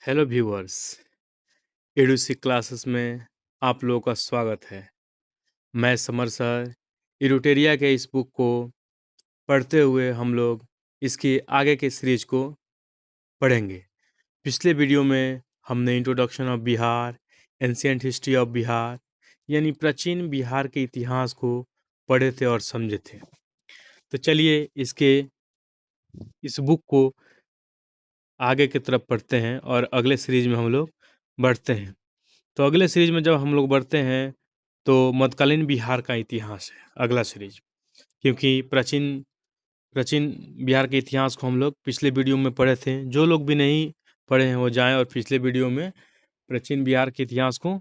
Hello viewers, एडुसी classes में आप लोगों का स्वागत है। मैं समर सर इरुटेरिया के इस बुक को पढ़ते हुए हम लोग इसके आगे के सीरीज को पढ़ेंगे। पिछले वीडियो में हमने introduction of Bihar, ancient history of Bihar यानी प्राचीन बिहार के इतिहास को पढ़े थे और समझे थे। तो चलिए इस बुक को आगे की तरफ पढ़ते हैं और अगले सीरीज में हम लोग बढ़ते हैं। तो अगले सीरीज में जब हम लोग बढ़ते हैं तो मध्यकालीन बिहार का इतिहास है अगला सीरीज, क्योंकि प्राचीन प्राचीन बिहार के इतिहास को हम लोग पिछले वीडियो में पढ़े थे। जो लोग भी नहीं पढ़े हैं वो जाएं और पिछले वीडियो में प्राचीन बिहार के इतिहास को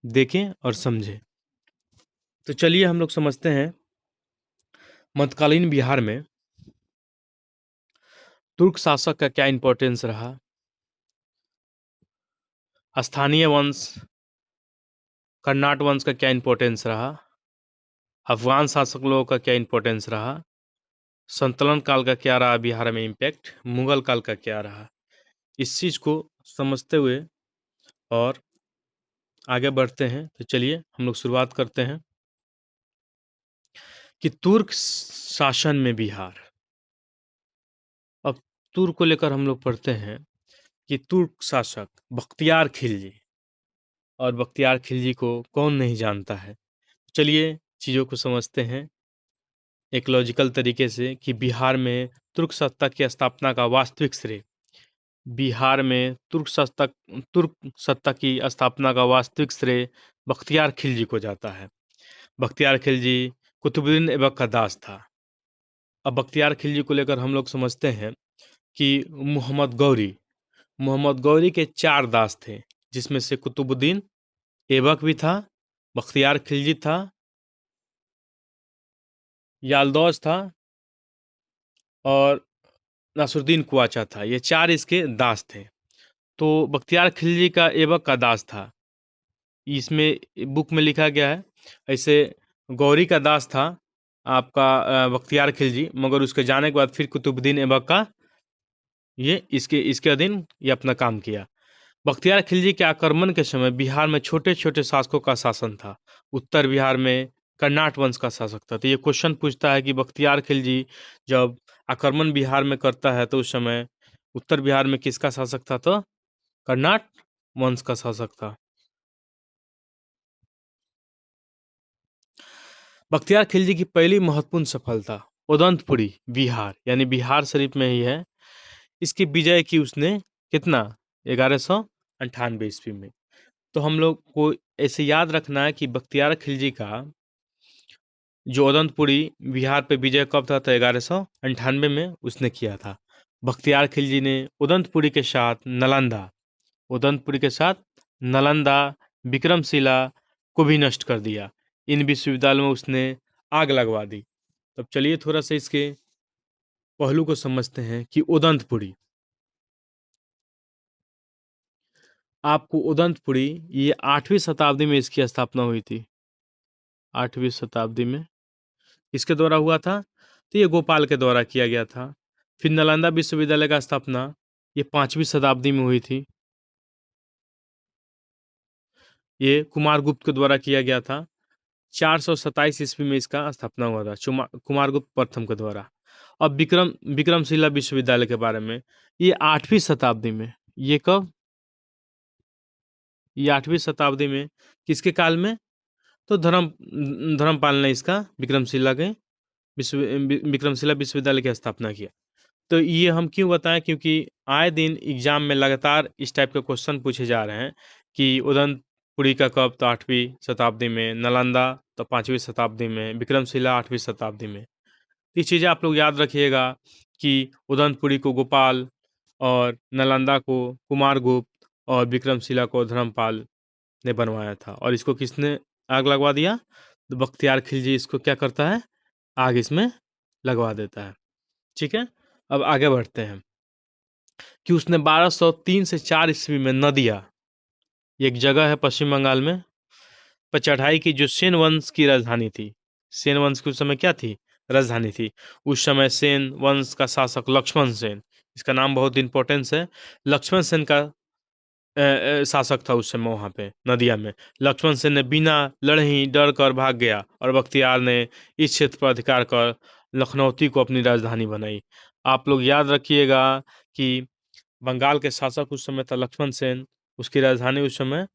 देखें और समझें। तो चलिए हम लोग समझते हैं मध्यकालीन बिहार में तुर्क शासक का क्या इंपॉर्टेंस रहा, स्थानीय वंश कर्नाट वंश का क्या इंपॉर्टेंस रहा, अफगान शासक लोगों का क्या इंपॉर्टेंस रहा, संतलन काल का क्या रहा बिहार में इम्पैक्ट, मुगल काल का क्या रहा। इस चीज़ को समझते हुए और आगे बढ़ते हैं। तो चलिए हम लोग शुरुआत करते हैं कि तुर्क शासन में बिहार। अब तुर्क को लेकर हम लोग पढ़ते हैं कि तुर्क शासक बख्तियार खिलजी, और बख्तियार खिलजी को कौन नहीं जानता है। चलिए चीज़ों को समझते हैं एक लॉजिकल तरीके से कि बिहार में तुर्क सत्ता की स्थापना का वास्तविक श्रेय बिहार में तुर्क सत्ता की स्थापना का वास्तविक श्रेय बख्तियार खिलजी को जाता है। बख्तियार खिलजी कुतुबुद्दीन ऐबक का दास था। अब बख्तियार खिलजी को लेकर हम लोग समझते हैं कि मोहम्मद गौरी के 4 दास थे, जिसमें से कुतुबुद्दीन ऐबक भी था, बख्तियार खिलजी था, यालदौज था और नासरुद्दीन कुआचा था। ये 4 इसके दास थे। तो बख्तियार खिलजी का ऐबक का दास था, इसमें बुक में लिखा गया है। ऐसे गौरी का दास था आपका बख्तियार खिलजी, मगर उसके जाने के बाद फिर कुतुबुद्दीन ऐबक का ये इसके अधीन ये अपना काम किया। बख्तियार खिलजी के आक्रमण के समय बिहार में छोटे छोटे शासकों का शासन था। उत्तर बिहार में कर्नाट वंश का शासक था। तो ये क्वेश्चन पूछता है कि बख्तियार खिलजी जब आक्रमण बिहार में करता है तो उस समय उत्तर बिहार में किसका शासक था? तो कर्नाट वंश का शासक था। बख्तियार खिलजी की पहली महत्वपूर्ण सफलता उदंतपुरी बिहार यानी बिहार शरीफ में ही है। इसकी विजय की उसने कितना 1198 ईस्वी में। तो हम लोग को ऐसे याद रखना है कि बख्तियार खिलजी का जो उदंतपुरी बिहार पे विजय कब था? तो 1198 में उसने किया था। बख्तियार खिलजी ने उदंतपुरी के साथ नालंदा, विक्रमशिला को भी नष्ट कर दिया। इन विश्वविद्यालयों में उसने आग लगवा दी। तब चलिए थोड़ा सा इसके पहलू को समझते हैं कि उदंतपुरी ये 8वीं शताब्दी में इसकी स्थापना हुई थी। 8वीं शताब्दी में इसके द्वारा हुआ था। तो ये गोपाल के द्वारा किया गया था। फिर नालंदा विश्वविद्यालय का स्थापना ये 5वीं शताब्दी में हुई थी। ये कुमारगुप्त के द्वारा किया गया था। 427 ईस्वी में इसका स्थापना हुआ था कुमारगुप्त प्रथम के द्वारा। अब विक्रमशिला विश्वविद्यालय के बारे में, ये 8वीं शताब्दी में, ये कब? ये 8वीं शताब्दी में किसके काल में? तो धर्मपाल ने इसका विक्रमशिला विश्वविद्यालय की स्थापना किया। तो ये हम क्यों बताएं? क्योंकि आए दिन एग्जाम में लगातार इस टाइप के क्वेश्चन पूछे जा रहे हैं कि उदंतपुरी का कब? तो 8वीं शताब्दी में, नालंदा तो 5वीं शताब्दी में, विक्रमशिला 8वीं शताब्दी में। ये चीज़ें आप लोग याद रखिएगा कि उदंतपुरी को गोपाल और नालंदा को कुमारगुप्त और विक्रमशिला को धर्मपाल ने बनवाया था। और इसको किसने आग लगवा दिया? तो बख्तियार खिलजी इसको क्या करता है? आग इसमें लगवा देता है। ठीक है, अब आगे बढ़ते हैं कि उसने 1203 से 4 ईस्वी में नदिया, एक जगह है पश्चिम बंगाल में, पर चढ़ाई की, जो सेन वंश की राजधानी थी। सेन वंश की उस समय क्या थी? राजधानी थी। उस समय सेन वंश का शासक लक्ष्मण सेन, इसका नाम बहुत इंपॉर्टेंस है। लक्ष्मण सेन का शासक था उस समय वहाँ पे नदिया में। लक्ष्मण सेन ने बिना लड़े ही डर कर भाग गया और बख्तियार ने इस क्षेत्र पर अधिकार कर लखनौती को अपनी राजधानी बनाई। आप लोग याद रखिएगा कि बंगाल के शासक उस समय था लक्ष्मण सेन, उसकी राजधानी उस समय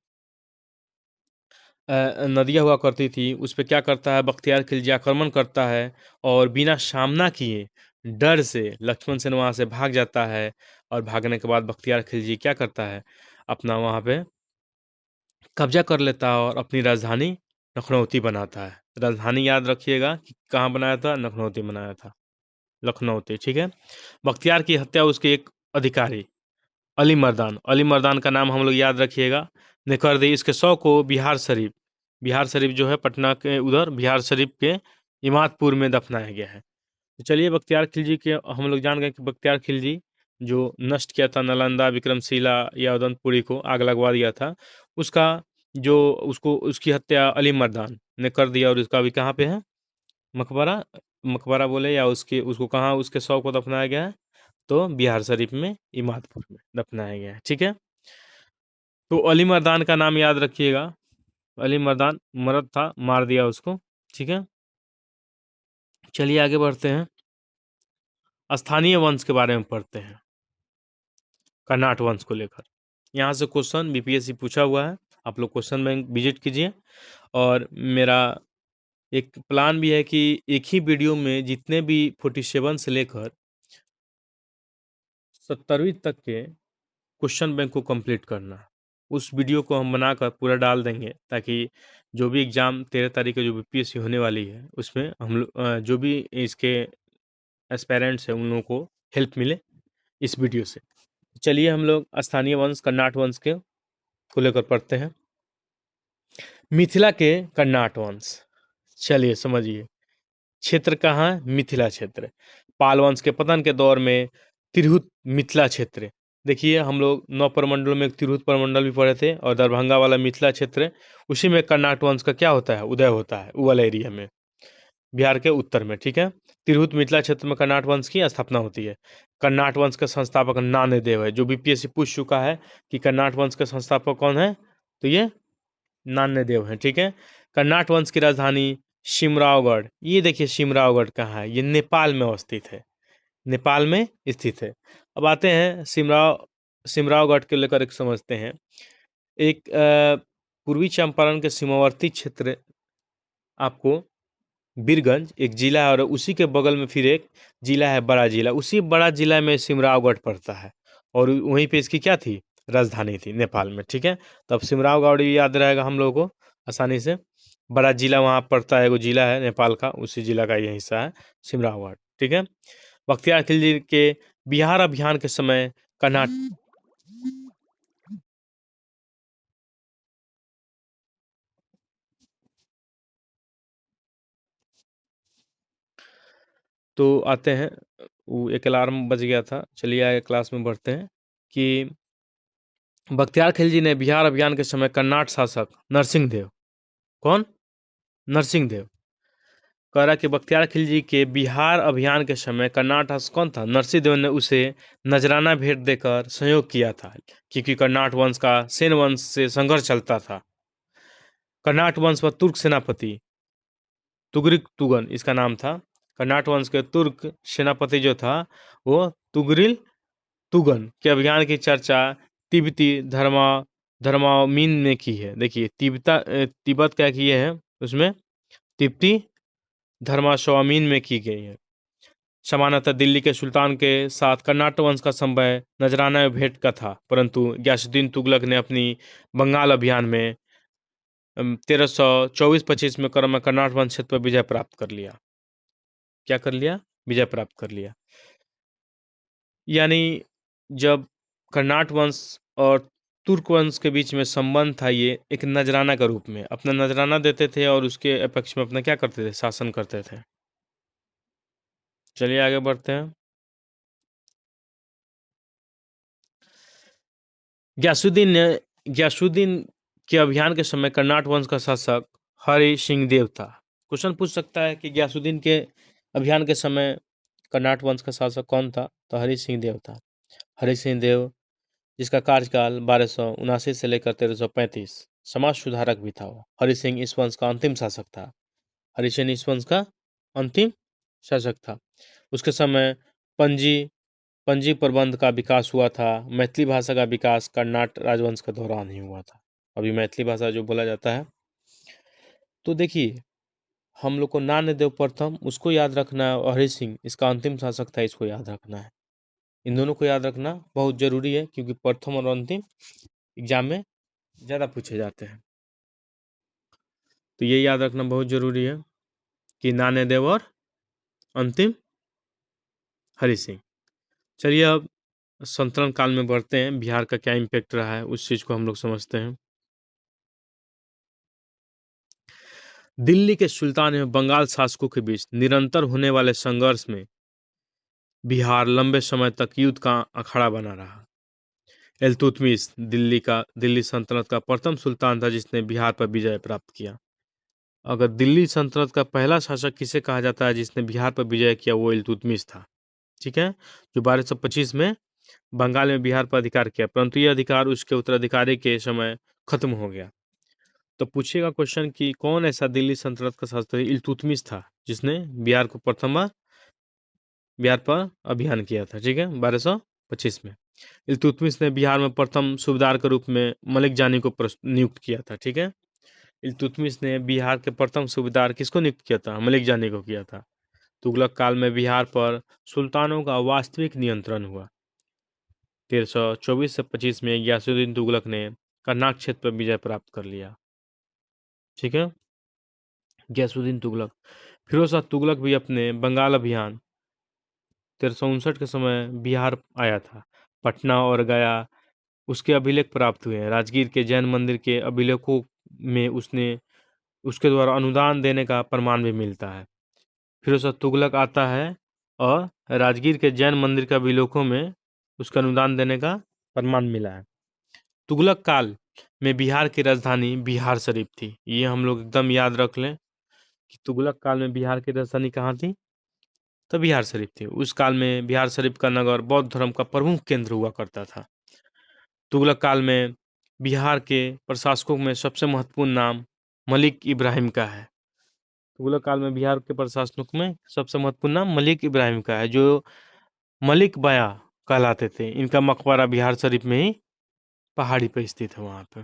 नदिया हुआ करती थी। उस पे क्या करता है, बख्तियार खिलजी आक्रमण करता है और बिना सामना किए डर से लक्ष्मण सेन वहाँ से भाग जाता है। और भागने के बाद बख्तियार खिलजी क्या करता है, अपना वहाँ पे कब्जा कर लेता है और अपनी राजधानी लखनौती बनाता है। राजधानी याद रखिएगा कि कहाँ बनाया था, लखनौती बनाया था, लखनौती, ठीक है। बख्तियार की हत्या उसके एक अधिकारी अली मर्दान का नाम हम लोग याद रखिएगा, ने कर दी। इसके शव को बिहार शरीफ जो है पटना के उधर बिहार शरीफ के इमादपुर में दफनाया गया है। तो चलिए, बख्तियार खिलजी के हम लोग जान गए कि बख्तियार खिलजी जो नष्ट किया था नालंदा, विक्रमशिला या उदनपुरी को आग लगवा दिया था, उसका जो उसको उसकी हत्या अली मर्दान ने कर दिया। और उसका अभी कहाँ पे है मकबरा, मकबरा बोले या उसके उसको कहाँ उसके शव को दफनाया गया है, तो बिहार शरीफ में इमादपुर में दफनाया गया है, ठीक है। तो अली मर्दान का नाम याद रखिएगा। अली मर्दान मर्द था, मार दिया उसको, ठीक है। चलिए आगे बढ़ते हैं, स्थानीय वंश के बारे में पढ़ते हैं, कर्नाट वंश को लेकर। यहाँ से क्वेश्चन बीपीएससी पूछा हुआ है, आप लोग क्वेश्चन बैंक विजिट कीजिए। और मेरा एक प्लान भी है कि एक ही वीडियो में जितने भी 47 से लेकर 70वीं तक के क्वेश्चन बैंक को कंप्लीट करना। उस वीडियो को हम बनाकर पूरा डाल देंगे ताकि जो भी एग्ज़ाम 13 तारीख को जो बीपीएससी होने वाली है उसमें हम लोग जो भी इसके एस्पायरेंट्स हैं उन लोगों को हेल्प मिले इस वीडियो से। चलिए हम लोग स्थानीय वंश कर्नाट वंश के को लेकर पढ़ते हैं। मिथिला के कर्नाट वंश, चलिए समझिए। क्षेत्र कहाँ है, मिथिला क्षेत्र। पाल वंश के पतन के दौर में तिरहुत मिथिला क्षेत्र, देखिए हम लोग 9 प्रमंडलों में एक तिरहुत प्रमंडल भी पढ़े थे, और दरभंगा वाला मिथिला क्षेत्र, उसी में कर्नाट वंश का क्या होता है, उदय होता है, वो वाला एरिया में, बिहार के उत्तर में, ठीक है। तिरहुत मिथिला क्षेत्र में कर्नाट वंश की स्थापना होती है। कर्नाट वंश का संस्थापक नान्यदेव है, जो बीपीएससी पूछ चुका है कि कर्नाट वंश के संस्थापक कौन है, तो ये नान्यदेव है, ठीक है। कर्नाट वंश की राजधानी शिमरावगढ़, ये देखिए शिमरावगढ़ कहाँ है, ये नेपाल में अवस्थित है, नेपाल में स्थित है। अब आते हैं सिमरावगढ़ के लेकर एक समझते हैं। एक पूर्वी चंपारण के सीमावर्ती क्षेत्र, आपको बीरगंज एक जिला है और उसी के बगल में फिर एक जिला है बड़ा जिला, उसी बड़ा जिला में सिमरावगढ़ पड़ता है और वहीं पे इसकी क्या थी, राजधानी थी नेपाल में, ठीक है। तब सिमरावगढ़ भी याद रहेगा हम लोगों को आसानी से। बड़ा जिला वहाँ पड़ता है, वो जिला है नेपाल का, उसी जिला का ये हिस्सा है सिमरावगढ़, ठीक है। बख्तियार खिलजी के बिहार अभियान के समय कर्नाटक, तो आते हैं, वो एक अलार्म बज गया था, चलिए आगे क्लास में बढ़ते हैं कि बख्तियार खिलजी ने बिहार अभियान के समय कर्नाट शासक नरसिंह देव, कौन, नरसिंह देव, कह रहा कि बख्तियार खिलजी के बिहार अभियान के समय कर्नाट शासक कौन था, नरसिंह देव ने उसे नजराना भेंट देकर सहयोग किया था, क्योंकि कर्नाट वंश का सेन वंश से संघर्ष चलता था। कर्नाट वंश पर तुर्क सेनापति तुगरिक तुगन इसका नाम था। कर्नाट वंश के तुर्क सेनापति जो था वो तुगरिल तुगन के अभियान की चर्चा तिब्बती धर्मामीन ने की है। देखिए तिब्बत क्या किए हैं उसमें, तिब्बती धर्मास्वामीन में की गई है। सामान्यतः दिल्ली के सुल्तान के साथ कर्नाटक वंश का संभव नजराना में भेंट का था, परंतु गयासुद्दीन तुगलक ने अपनी बंगाल अभियान में 1324-25 में कर्नाट वंश क्षेत्र पर विजय प्राप्त कर लिया। क्या कर लिया, विजय प्राप्त कर लिया। यानी जब कर्नाट वंश और तुर्क वंश के बीच में संबंध था, ये एक नजराना के रूप में अपना नजराना देते थे और उसके पक्ष में अपना क्या करते थे, शासन करते थे। चलिए आगे बढ़ते हैं। गयासुद्दीन के अभियान के समय कर्नाट वंश का शासक हरि सिंह देव था। क्वेश्चन पूछ सकता है कि गयासुद्दीन के अभियान के समय कर्नाट वंश का शासक कौन था, तो हरि सिंह देव था। हरि सिंह देव जिसका कार्यकाल 1279 से लेकर 1335। समाज सुधारक भी था वो। हरि सिंह इस वंश का अंतिम शासक था। हरि सिंह इस वंश का अंतिम शासक था। उसके समय पंजी पंजी प्रबंध का विकास हुआ था। मैथिली भाषा का विकास कर्नाट राजवंश के दौरान ही हुआ था। अभी मैथिली भाषा जो बोला जाता है, तो देखिए हम लोग को नान्यदेव प्रथम उसको याद रखना है और हरि सिंह इसका अंतिम शासक था, इसको याद रखना है। इन दोनों को याद रखना बहुत जरूरी है, क्योंकि प्रथम और अंतिम एग्जाम में ज़्यादा पूछे जाते हैं। तो ये याद रखना बहुत जरूरी है कि नान्यदेव और अंतिम हरि सिंह। चलिए अब संतरण काल में बढ़ते हैं। बिहार का क्या इम्पैक्ट रहा है उस चीज़ को हम लोग समझते हैं। दिल्ली के सुल्तान एवं बंगाल शासकों के बीच निरंतर होने वाले संघर्ष में बिहार लंबे समय तक युद्ध का अखाड़ा बना रहा। इल्तुतमिश दिल्ली सल्तनत का प्रथम सुल्तान था जिसने बिहार पर विजय प्राप्त किया। अगर दिल्ली सल्तनत का पहला शासक किसे कहा जाता है जिसने बिहार पर विजय किया, वो इल्तुतमिश था। ठीक है, जो 1225 में बंगाल में बिहार पर अधिकार किया, परंतु यह अधिकार उसके उत्तराधिकारी के समय खत्म हो गया। तो पूछेगा क्वेश्चन कि कौन ऐसा दिल्ली सल्तनत का शासक इल्तुतमिश था जिसने बिहार को प्रथम बार बिहार पर अभियान किया था। ठीक है, 1225 में इल्तुतमिश ने बिहार में प्रथम सूबेदार के रूप में मलिक जानी को नियुक्त किया था। ठीक है, इल्तुतमिश ने बिहार के प्रथम सूबेदार किसको नियुक्त किया था? मलिक जानी को किया था। तुगलक काल में बिहार पर सुल्तानों का वास्तविक नियंत्रण हुआ। 1324 से 25 में गयासुद्दीन तुगलक ने कर्नाटक क्षेत्र पर विजय प्राप्त कर लिया। ठीक है, गयासुद्दीन तुगलक। फिरोज शाह तुगलक भी अपने बंगाल अभियान 1359 के समय बिहार आया था। पटना और गया उसके अभिलेख प्राप्त हुए हैं। राजगीर के जैन मंदिर के अभिलेखों में उसके द्वारा अनुदान देने का प्रमाण भी मिलता है। फिरोज शाह तुगलक आता है और राजगीर के जैन मंदिर के अभिलेखों में उसका अनुदान देने का प्रमाण मिला है। तुगलक काल में बिहार की राजधानी बिहार शरीफ थी। ये हम लोग एकदम याद रख लें कि तुगलक काल में बिहार की राजधानी कहाँ थी? तो बिहार शरीफ थी। उस काल में बिहार शरीफ का नगर बौद्ध धर्म का प्रमुख केंद्र हुआ करता था। तुगलक काल में बिहार के प्रशासकों में सबसे महत्वपूर्ण नाम मलिक इब्राहिम का है। तुगलक काल में बिहार के प्रशासकों में सबसे महत्वपूर्ण नाम मलिक इब्राहिम का है, जो मलिक बया कहलाते थे। इनका मकबरा बिहार शरीफ में ही पहाड़ी पर स्थित है। वहाँ पे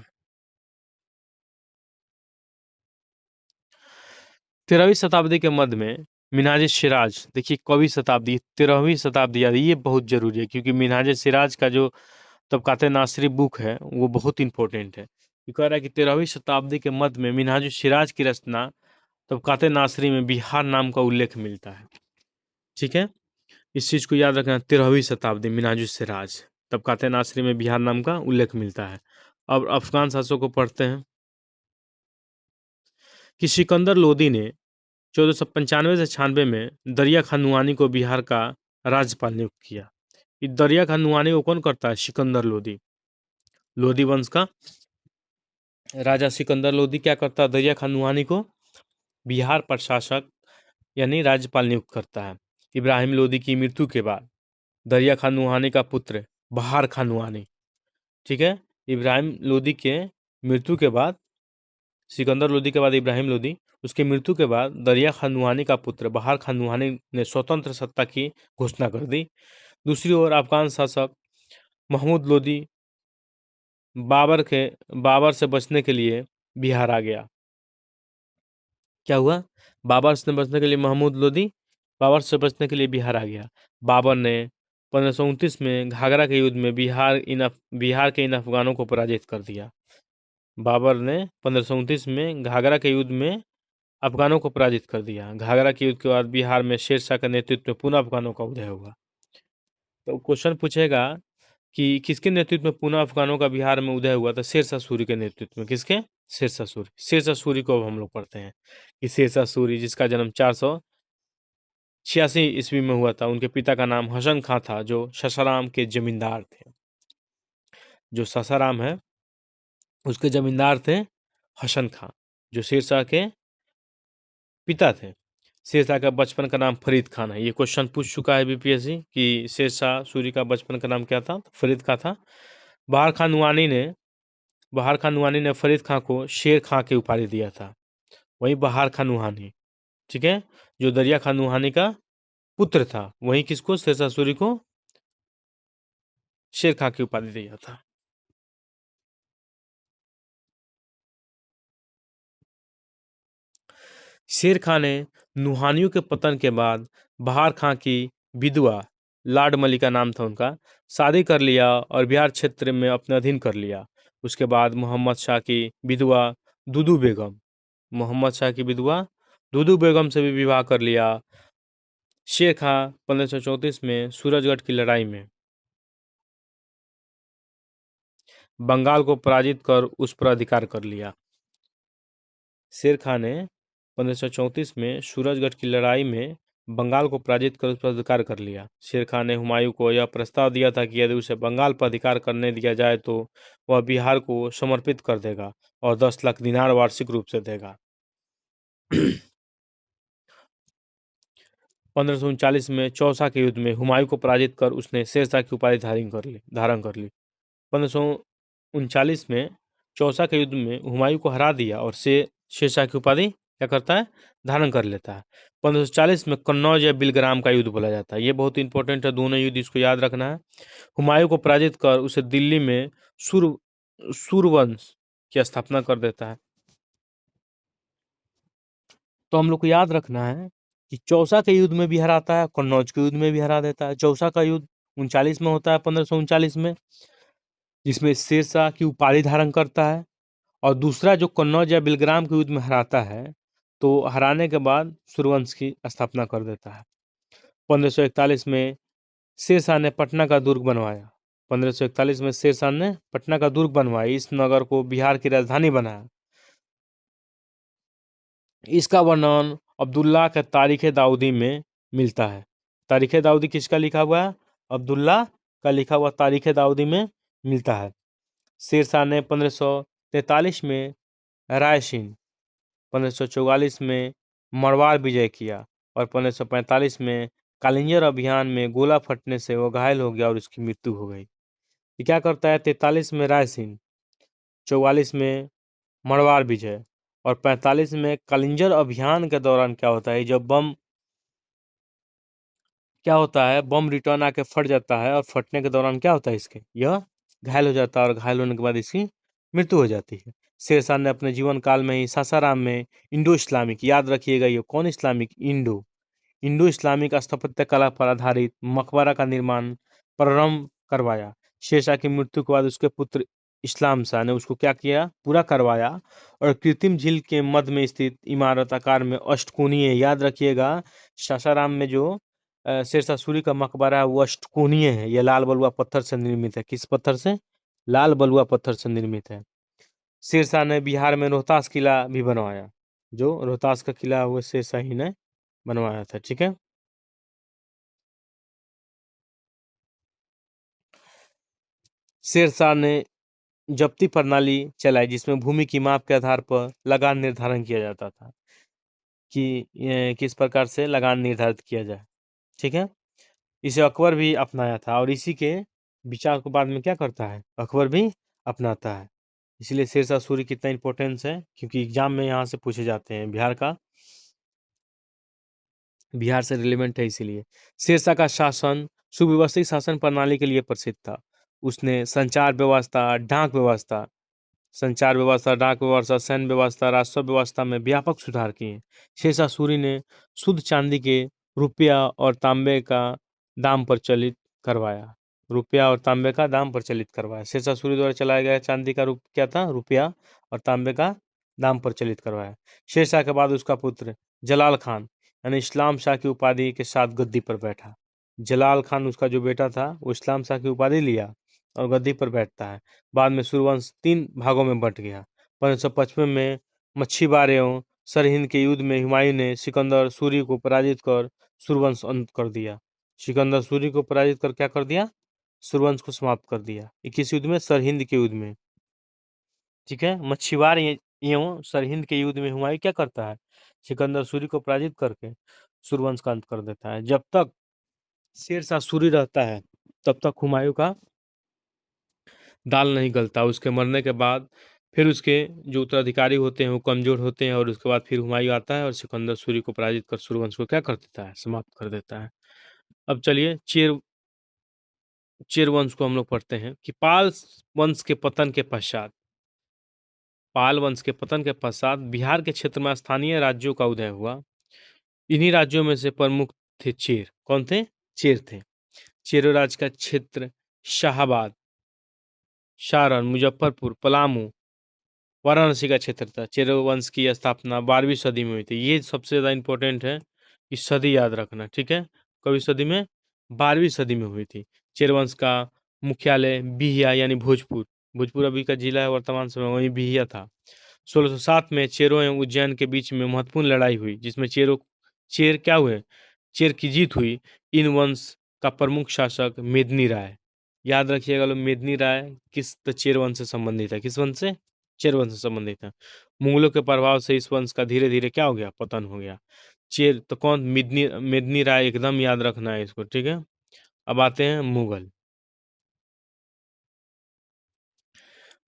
13वीं शताब्दी के मध्य में मिन्हाज सिराज, देखिए कवि शताब्दी 13वीं शताब्दी याद, ये बहुत जरूरी है क्योंकि मिन्हाज सिराज का जो तबकाते नासरी बुक है वो बहुत इंपॉर्टेंट है। ये कह रहा है कि 13वीं शताब्दी के मध्य में मिन्हाज सिराज की रचना तबकाते नासरी में बिहार नाम का उल्लेख मिलता है। ठीक है, इस चीज को याद रखना। 13वीं शताब्दी मिन्हाज सिराज तबकाते नासरी में बिहार नाम का उल्लेख मिलता है। अब अफगान शासकों को पढ़ते हैं कि सिकंदर लोदी ने 1495 से 96 में दरिया खान नुआनी को बिहार का राज्यपाल नियुक्त किया। ये दरिया खान नुआनी को कौन करता है? सिकंदर लोदी। लोदी वंश का राजा सिकंदर लोदी क्या करता है? दरिया खान नुआनी को बिहार प्रशासक यानी राज्यपाल नियुक्त करता है। इब्राहिम लोदी की मृत्यु के बाद दरिया खान नुआनी का पुत्र बहार खान नुआनी, ठीक है, इब्राहिम लोदी के मृत्यु के बाद, सिकंदर लोदी के बाद इब्राहिम लोदी, उसकी मृत्यु के बाद दरिया खान नुआनी का पुत्र बहार खान नुआनी ने स्वतंत्र सत्ता की घोषणा कर दी। दूसरी ओर अफगान शासक महमूद लोदी बाबर से बचने के लिए बिहार आ गया। क्या हुआ? बाबर से बचने के लिए महमूद लोदी बाबर से बचने के लिए बिहार आ गया। बाबर ने 1529 में घाघरा के युद्ध में बिहार के इन अफगानों को पराजित कर दिया। बाबर ने 1529 में घाघरा के युद्ध में अफगानों को पराजित कर दिया। घाघरा के युद्ध के बाद बिहार में शेर शाह के नेतृत्व में पुनः अफगानों का उदय हुआ। तो क्वेश्चन पूछेगा कि किसके नेतृत्व में पुनः अफगानों का बिहार में उदय हुआ? तो शेर शाह सूरी के नेतृत्व में। किसके? शेर शाह सूरी। शेर शाह सूरी को अब हम लोग पढ़ते हैं कि शेर शाह सूरी जिसका जन्म 486 ईस्वी में हुआ था, उनके पिता का नाम हसन खां था जो सासाराम के जमींदार थे। जो सासाराम है उसके जमींदार थे हसन खां, जो शेर शाह के पिता थे। शेर शाह का बचपन का नाम फरीद खान है। ये क्वेश्चन पूछ चुका है बीपीएससी कि शेर शाह सूरी का बचपन का नाम क्या था? फरीद का था। बहार खान नुआनी ने फरीद खां को शेर खां की उपाधि दिया था। वहीं बहार खान नुहानी, ठीक है, जो दरिया खान नुहानी का पुत्र था, वहीं किसको, शेरशाह सूरी को शेर खां की उपाधि दिया था। शेर खां ने नुहानियों के पतन के बाद बहार खां की विधवा, लाड मलिका नाम था उनका, शादी कर लिया और बिहार क्षेत्र में अपने अधीन कर लिया। उसके बाद मोहम्मद शाह की विधवा दुदू बेगम, मोहम्मद शाह की विधवा दुदू बेगम से भी विवाह कर लिया। शेर खां 1534 में सूरजगढ़ की लड़ाई में बंगाल को पराजित कर उस पर अधिकार कर लिया। शेर खां ने 1534 में सूरजगढ़ की लड़ाई में बंगाल को पराजित कर उस पर अधिकार कर लिया। शेर खां ने हुमायूं को यह प्रस्ताव दिया था कि यदि उसे बंगाल पर अधिकार करने दिया जाए तो वह बिहार को समर्पित कर देगा और 10 लाख दिनार वार्षिक रूप से देगा। 1539 में चौसा के युद्ध में हुमायूं को पराजित कर उसने शेरशाह की उपाधि धारण कर ली। 1539 में चौसा के युद्ध में हुमायूं को हरा दिया और शेरशाह की उपाधि क्या करता है, धारण कर लेता है। 1540 में कन्नौज या बिलग्राम का युद्ध बोला जाता है। ये बहुत इंपॉर्टेंट है, दोनों युद्ध इसको याद रखना है। हुमायूं को पराजित कर उसे दिल्ली में सूरवंश की स्थापना कर देता है। तो हम लोग को याद रखना है कि चौसा के युद्ध में भी हराता है, कन्नौज के युद्ध में भी हरा देता है। चौसा का युद्ध 39 में होता है, 1539 में, जिसमें शेरशाह की उपाधि धारण करता है। और दूसरा जो कन्नौज या बिलग्राम के युद्ध में हराता है, तो हराने के बाद सूर्यवंश की स्थापना कर देता है। 1541 में शेरशाह ने पटना का दुर्ग बनवाया। 1541 में शेरशाह ने पटना का दुर्ग बनवाया, इस नगर को बिहार की राजधानी बनाया। इसका वर्णन अब्दुल्ला के तारीख दाऊदी में मिलता है। तारीख दाऊदी किसका लिखा हुआ है, अब्दुल्ला का लिखा हुआ तारीख दाऊदी में मिलता है। शेरशाह ने 1543 में रायसीन, 1544 में मरवाड़ विजय किया और 1545 में कालिंजर अभियान में गोला फटने से वो घायल हो गया और उसकी मृत्यु हो गई। ये क्या करता है, 43 में रायसीन, 44 में मरवाड़ विजय और 45 में कालिंजर अभियान के दौरान क्या होता है, जब बम रिटर्न आके फट जाता है और फटने के दौरान क्या होता है, इसके यह घायल हो जाता है और घायल होने के बाद इसकी मृत्यु हो जाती है। शेरशाह ने अपने जीवन काल में ही सासाराम में इंडो इस्लामिक, याद रखिएगा ये कौन इस्लामिक, इंडो इस्लामिक स्थापत्य कला पर आधारित मकबरा का निर्माण प्रारंभ करवाया। शेरशाह की मृत्यु के बाद उसके पुत्र इस्लाम शाह ने उसको क्या किया, पूरा करवाया और कृत्रिम झील के मध्य में स्थित इमारत आकार में अष्टकोणीय, याद रखिएगा सासाराम में जो शेरशाह सूरी का मकबरा है वो अष्टकोणीय है। यह लाल बलुआ पत्थर से निर्मित है। किस पत्थर से, लाल बलुआ पत्थर से निर्मित है। शेरशाह ने बिहार में रोहतास किला भी बनवाया, जो रोहतास का किला वो शेरशाह ही ने बनवाया था, ठीक है। शेरशाह ने जब्ती प्रणाली चलाई जिसमें भूमि की माप के आधार पर लगान निर्धारण किया जाता था कि किस प्रकार से लगान निर्धारित किया जाए, ठीक है। इसे अकबर भी अपनाया था और इसी के विचार को बाद में क्या करता है, अकबर भी अपनाता है। इसलिए शेरशाह सूरी कितना इंपॉर्टेंस है, क्योंकि एग्जाम में यहाँ से पूछे जाते हैं, बिहार से रिलेवेंट है इसीलिए। शेरशाह का शासन सुव्यवस्थित शासन प्रणाली के लिए प्रसिद्ध था। उसने संचार व्यवस्था, डाक व्यवस्था, सैन्य व्यवस्था, राजस्व व्यवस्था में व्यापक सुधार किए। शेरशाह सूरी ने शुद्ध चांदी के रुपया और तांबे का दाम प्रचलित करवाया। शेरशाह सूरी द्वारा चलाया गया चांदी का रूप क्या था, रुपया और तांबे का दाम प्रचलित करवाया। शेरशाह के बाद उसका पुत्र जलाल खान यानी इस्लाम शाह की उपाधि के साथ गद्दी पर बैठा। जलाल खान उसका जो बेटा था वो इस्लाम शाह की उपाधि लिया और गद्दी पर बैठता है। बाद में सूर्यवंश 3 भागों में बंट गया। 1555 में मच्छीबार एवं सरहिंद के युद्ध में हुमायूं ने सिकंदर सूरी को पराजित कर सूर्यवंश अंत कर दिया। सिकंदर सूरी को पराजित कर क्या कर दिया, सूर्यवंश को समाप्त कर दिया। 21 युद्ध में, सरहिंद के युद्ध में, ठीक है। मच्छीबार एवं सरहिंद के युद्ध में हुमायूं क्या करता है, सिकंदर सूरी को पराजित करके सूर्यवंश का अंत कर देता है। जब तक शेरशाह सूरी रहता है तब तक हुमायूं का दाल नहीं गलता। उसके मरने के बाद फिर उसके जो उत्तराधिकारी होते हैं वो कमज़ोर होते हैं और उसके बाद फिर हुमायूँ आता है और सिकंदर सूरी को पराजित कर सूर्यवंश को क्या कर देता है? समाप्त कर देता है। अब चलिए चेर वंश को हम लोग पढ़ते हैं कि पाल वंश के पतन के पश्चात बिहार के क्षेत्र में स्थानीय राज्यों का उदय हुआ। इन्हीं राज्यों में से प्रमुख थे चेर। कौन थे? चेर थे। चेरो राज का क्षेत्र शाहाबाद, सारण, मुजफ्फरपुर, पलामू, वाराणसी का क्षेत्र था। चेरो वंश की स्थापना 12वीं सदी में हुई थी। ये सबसे ज़्यादा इम्पोर्टेंट है कि सदी याद रखना, ठीक है? कौन सदी में? 12वीं सदी में हुई थी। चेर वंश का मुख्यालय बिहिया यानी भोजपुर, भोजपुर अभी का जिला है वर्तमान समय, वहीं बिहिया था। 1607 में चेरों एवं उज्जैन के बीच में महत्वपूर्ण लड़ाई हुई, जिसमें चेर क्या हुए? चेर की जीत हुई। इन वंश का प्रमुख शासक मेदिनी राय। याद रखिएगा लोग, मेदिनी राय किस चेर वंश से संबंधित है? किस वंश से? चेर वंश से संबंधित है। मुगलों के प्रभाव से इस वंश का धीरे धीरे क्या हो गया? पतन हो गया। चेर तो कौन? मेदिनी मेदिनी राय, एकदम याद रखना है इसको, ठीक है? अब आते हैं मुगल।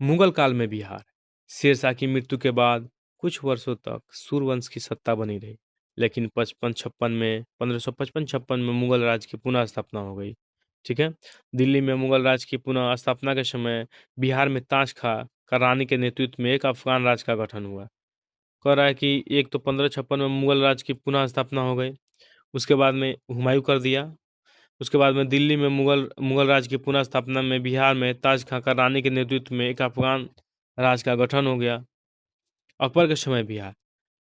मुगल काल में बिहार। शेरशाह की मृत्यु के बाद कुछ वर्षों तक सूर्यवंश की सत्ता बनी रही, लेकिन 1555 में मुगल राज की पुनः स्थापना हो गई, ठीक है? दिल्ली में मुगल राज की पुनः स्थापना के समय बिहार में ताज खां करानी के नेतृत्व में एक अफगान राज का गठन हुआ। कह रहा है कि एक तो 1556 में मुगल राज की पुनः स्थापना हो गई, उसके बाद में हुमायूं कर दिया, उसके बाद में दिल्ली में मुगल मुगल राज की पुनः स्थापना में बिहार में ताज खां करानी के नेतृत्व में एक अफगान राज का गठन हो गया। अकबर के समय बिहार।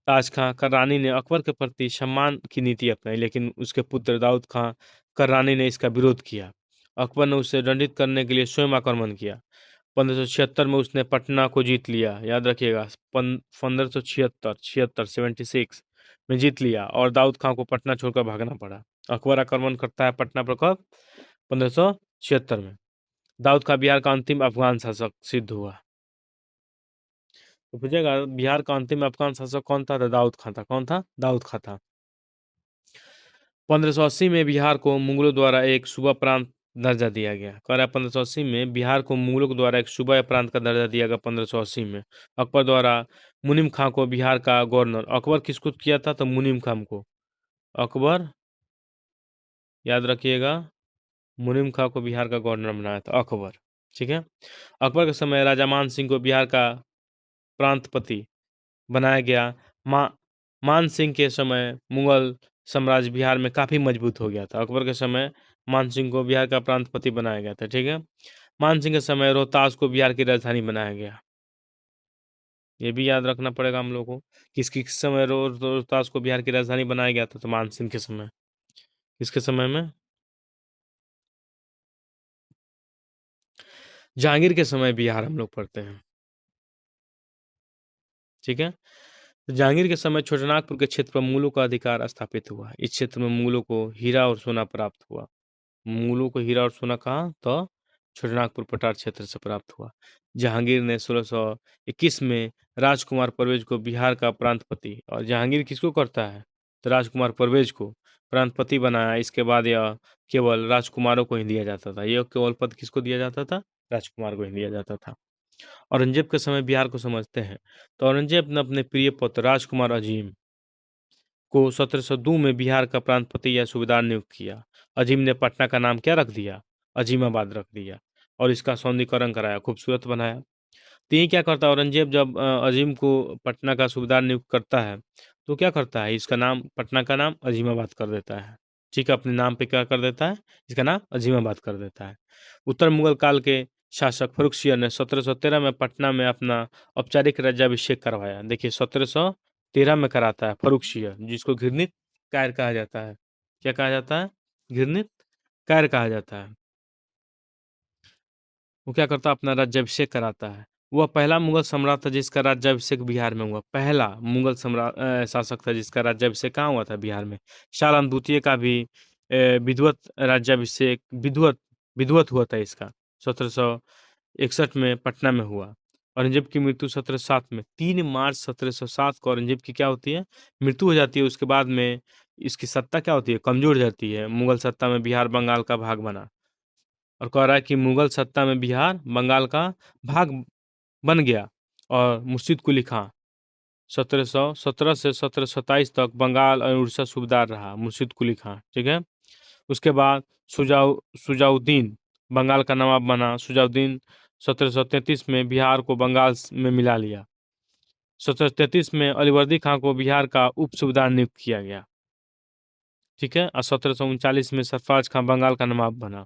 ताज खां करानी ने अकबर के प्रति सम्मान की नीति अपनाई, लेकिन उसके पुत्र दाऊद खां करानी ने इसका विरोध किया। अकबर ने उसे दंडित करने के लिए स्वयं आक्रमण किया। 1576 में उसने पटना को जीत लिया, याद रखिएगा। 1576 में जीत लिया और दाऊद खां को पटना छोड़कर भागना पड़ा। अकबर आक्रमण करता है पटना पर कब? 1576 में। दाऊद खां बिहार का अंतिम अफगान शासक सिद्ध हुआ। तो पूछेगा बिहार का अंतिम अफगान शासक कौन था? तो दाऊद खां था। कौन था? दाऊद खां था। 1580 में बिहार को मुगलों द्वारा एक सूबा प्रांत दर्जा दिया गया। कह रहा है 1580 में बिहार को मुगलों द्वारा एक सूबा या प्रांत का दर्जा दिया गया 1580 में। अकबर द्वारा मुनीम खां को बिहार का गवर्नर। अकबर किसको किया था? तो मुनीम खां को। अकबर, याद रखिएगा, मुनीम खां को बिहार का गवर्नर बनाया था अकबर, ठीक है? अकबर के समय राजा मान सिंह को बिहार का प्रांतपति बनाया गया। मा मान सिंह के समय मुगल साम्राज्य बिहार में काफ़ी मजबूत हो गया था। अकबर के समय मान सिंह को बिहार का प्रांतपति बनाया गया था, ठीक है? मान सिंह के समय रोहतास को बिहार की राजधानी बनाया गया। ये भी याद रखना पड़ेगा हम लोग को, किस समय रोहतास को बिहार की राजधानी बनाया गया था? तो मान सिंह के समय। किसके समय में? जहांगीर के समय बिहार हम लोग पढ़ते हैं, ठीक है? तो जहांगीर के समय छोटानागपुर के क्षेत्र पर मुगलों का अधिकार स्थापित हुआ। इस क्षेत्र में मुगलों को हीरा और सोना प्राप्त हुआ। मुगलों को हीरा और सोना कहाँ? तो छोटानागपुर पठार क्षेत्र से प्राप्त हुआ। जहांगीर ने 1621 में राजकुमार परवेज को बिहार का प्रांतपति, और जहांगीर किसको करता है? तो राजकुमार परवेज को प्रांतपति बनाया। इसके बाद यह केवल राजकुमारों को ही दिया जाता था। यह केवल पद किसको दिया जाता था? राजकुमार को ही दिया जाता था। औरंगजेब के समय बिहार को समझते हैं। तो औरंगजेब ने अपने प्रिय पुत्र राजकुमार अजीम को 1702 में बिहार का प्रांतपति या सूबेदार नियुक्त किया। अजीम ने पटना का नाम क्या रख दिया? अजीमाबाद रख दिया, और इसका सौंदर्यीकरण कराया, खूबसूरत बनाया। तो ये क्या करता है औरंगजेब, जब अजीम को पटना का सूबेदार नियुक्त करता है तो क्या करता है? इसका नाम, पटना का नाम अजीमाबाद कर देता है, ठीक है? अपने नाम पे क्या कर देता है? इसका नाम अजीमाबाद कर देता है। उत्तर मुगल काल के शासक फर्रुखसियर ने 1713 में पटना में अपना औपचारिक राज्याभिषेक करवाया। देखिए 1713 में कराता है फर्रुखसियर, जिसको घृणित कायर कहा जाता है। क्या कहा जाता है? घृणित कायर कहा जाता है। वो क्या करता है? अपना राज्याभिषेक कराता है। वह पहला मुगल सम्राट था जिसका राज्याभिषेक बिहार में हुआ। पहला मुगल सम्राट शासक था जिसका राज्याभिषेक कहाँ हुआ था? बिहार में। शालम द्वितीय का भी विधिवत राज्याभिषेक विधिवत विधिवत हुआ था इसका, 1761 में पटना में हुआ। औरंगजेब की मृत्यु 1707 में, 3 मार्च 1707 को औरंगजेब की क्या होती है? मृत्यु हो जाती है। उसके बाद में इसकी सत्ता क्या होती है? कमजोर हो जाती है। मुगल सत्ता में बिहार बंगाल का भाग बना। और कह रहा है कि मुगल सत्ता में बिहार बंगाल का भाग बन गया और मुर्शीद कुली खां 1717 से 1727 तक बंगाल और उड़ीसा सूबेदार रहा मुर्शीद कुली खां, ठीक है। उसके बाद सुजाउद्दीन बंगाल का नवाब बना। सुजाउद्दीन 1733 में बिहार को बंगाल में मिला लिया। 1733 में अलीवर्दी खां को बिहार का उप सूबेदार नियुक्त किया गया, ठीक है। और 1739 में सरफराज खां बंगाल का नवाब बना।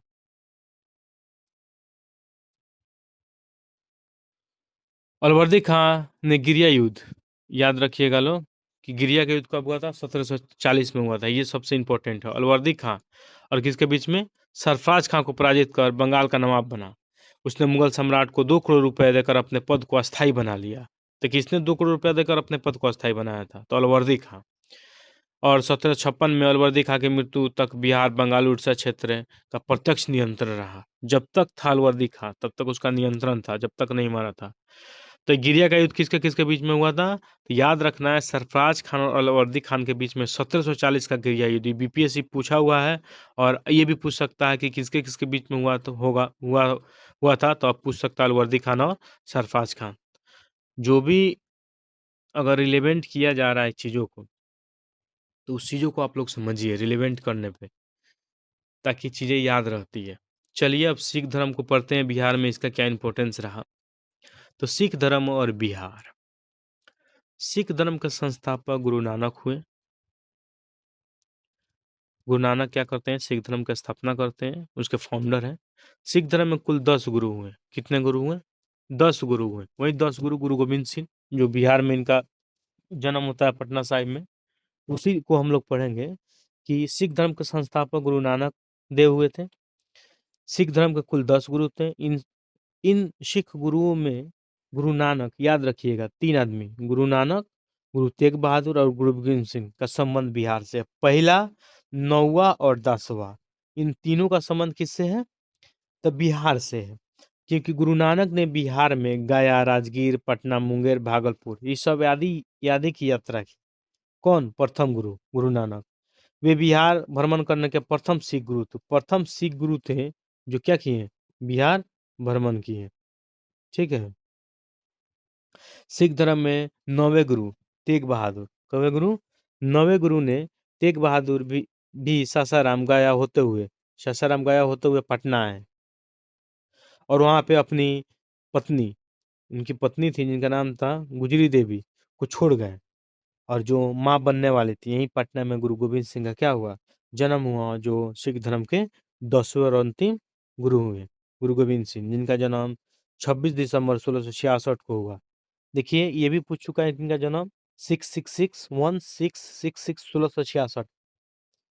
अलवर्दी खां ने गिरिया युद्ध, याद रखिएगा लोग कि गिरिया का युद्ध कब हुआ था? 1740 में हुआ था। ये सबसे इंपॉर्टेंट है। अलवर्दी खां और किसके बीच में? सरफराज खां को पराजित कर बंगाल का नवाब बना। उसने मुगल सम्राट को 2 करोड़ रुपए देकर अपने पद को अस्थायी बना लिया। तो किसने 2 करोड़ रुपया देकर अपने पद को अस्थायी बनाया था? तो अलवर्दी खां। और 1756 में अलवर्दी खां की मृत्यु तक बिहार बंगाल उड़ीसा क्षेत्र का प्रत्यक्ष नियंत्रण रहा। जब तक था अलवर्दी खां तब तक उसका नियंत्रण था, जब तक नहीं मारा था। तो गिरिया का युद्ध किसके किसके बीच में हुआ था? तो याद रखना है, सरफराज खान और अलवर्दी खान के बीच में 1740 का गिरिया युद्ध। बीपीएससी पूछा हुआ है और ये भी पूछ सकता है कि किसके किसके बीच में हुआ, तो होगा हुआ था। तो अब पूछ सकता है अलवर्दी खान और सरफराज खान। जो भी अगर रिलेवेंट किया जा रहा है चीज़ों को, तो उस चीज़ों को आप लोग समझिए रिलेवेंट करने पे, ताकि चीज़ें याद रहती है। चलिए अब सिख धर्म को पढ़ते हैं, बिहार में इसका क्या इंपॉर्टेंस रहा। तो सिख धर्म और बिहार। सिख धर्म के संस्थापक गुरु नानक हुए। गुरु नानक क्या करते हैं? सिख धर्म की स्थापना करते हैं, उसके फाउंडर हैं। सिख धर्म में कुल 10 गुरु हुए। कितने गुरु हुए? 10 गुरु हुए। वही 10 गुरु गुरु गोविंद सिंह, जो बिहार में इनका जन्म होता है पटना साहिब में, उसी को हम लोग पढ़ेंगे कि सिख धर्म के संस्थापक गुरु नानक देव हुए थे। सिख धर्म के कुल 10 गुरु थे। इन इन सिख गुरुओं में गुरु नानक, याद रखिएगा, 3 आदमी, गुरु नानक, गुरु तेग बहादुर और गुरु गोविंद सिंह का संबंध बिहार से है। पहला, 9वां और 10वां, इन तीनों का संबंध किससे है? तो बिहार से है। क्योंकि गुरु नानक ने बिहार में गया, राजगीर, पटना, मुंगेर, भागलपुर, ये सब आदि की यात्रा की। कौन? प्रथम गुरु गुरु नानक। वे बिहार भ्रमण करने के प्रथम सिख गुरु थे। प्रथम सिख गुरु थे जो क्या किए? बिहार भ्रमण किए, ठीक है। सिख धर्म में 9वें गुरु तेग बहादुर। कवे गुरु? 9वें गुरु ने तेग बहादुर भी सासाराम गया होते हुए पटना आए और वहाँ पे अपनी पत्नी, उनकी पत्नी थी जिनका नाम था गुजरी देवी, को छोड़ गए। और जो माँ बनने वाली थी, यहीं पटना में गुरु गोविंद सिंह का क्या हुआ? जन्म हुआ, जो सिख धर्म के 10वें और अंतिम गुरु हुए, गुरु गोविंद सिंह, जिनका जन्म 26 दिसंबर 1666 को हुआ। देखिए ये भी पूछ चुका है इनका जन्म 666 1666।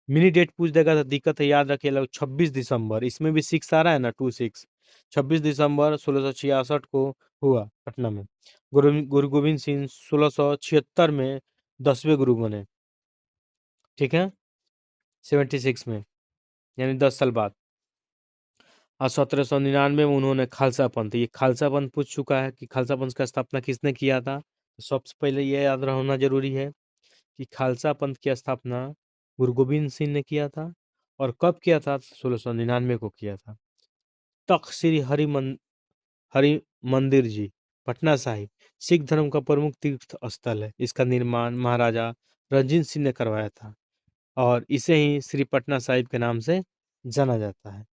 मिनी डेट पूछ देगा तो दिक्कत है, याद रखिए लोग। 26 दिसंबर, इसमें भी 6 आ रहा है ना, 26, 26 दिसंबर 1666 को हुआ पटना में। गुरु गोविंद सिंह 1676 में 10वें गुरु बने, ठीक है, 76 में, यानी 10 साल बाद। और 1799 में उन्होंने खालसा पंथ, ये खालसा पंथ पूछ चुका है कि खालसा पंथ का स्थापना किसने किया था। तो सबसे पहले ये याद होना जरूरी है कि खालसा पंथ की स्थापना गुरु गोविंद सिंह ने किया था। और कब किया था? 1699 को किया था। तख्त श्री हरि मंदिर जी, पटना साहिब, सिख धर्म का प्रमुख तीर्थ स्थल है। इसका निर्माण महाराजा रंजीत सिंह ने करवाया था और इसे ही श्री पटना साहिब के नाम से जाना जाता है।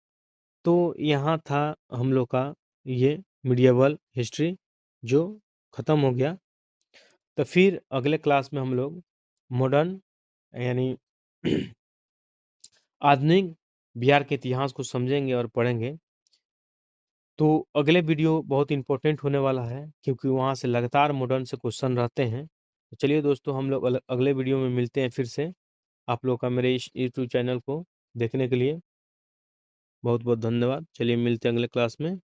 तो यहाँ था हम लोग का ये मिडिएवल हिस्ट्री जो खत्म हो गया। तो फिर अगले क्लास में हम लोग मॉडर्न, यानी आधुनिक बिहार के इतिहास को समझेंगे और पढ़ेंगे। तो अगले वीडियो बहुत इंपॉर्टेंट होने वाला है, क्योंकि वहाँ से लगातार मॉडर्न से क्वेश्चन रहते हैं। तो चलिए दोस्तों, हम लोग अगले वीडियो में मिलते हैं फिर से। आप लोग का मेरे इस यूट्यूब चैनल को देखने के लिए बहुत बहुत धन्यवाद। चलिए मिलते हैं अगले क्लास में।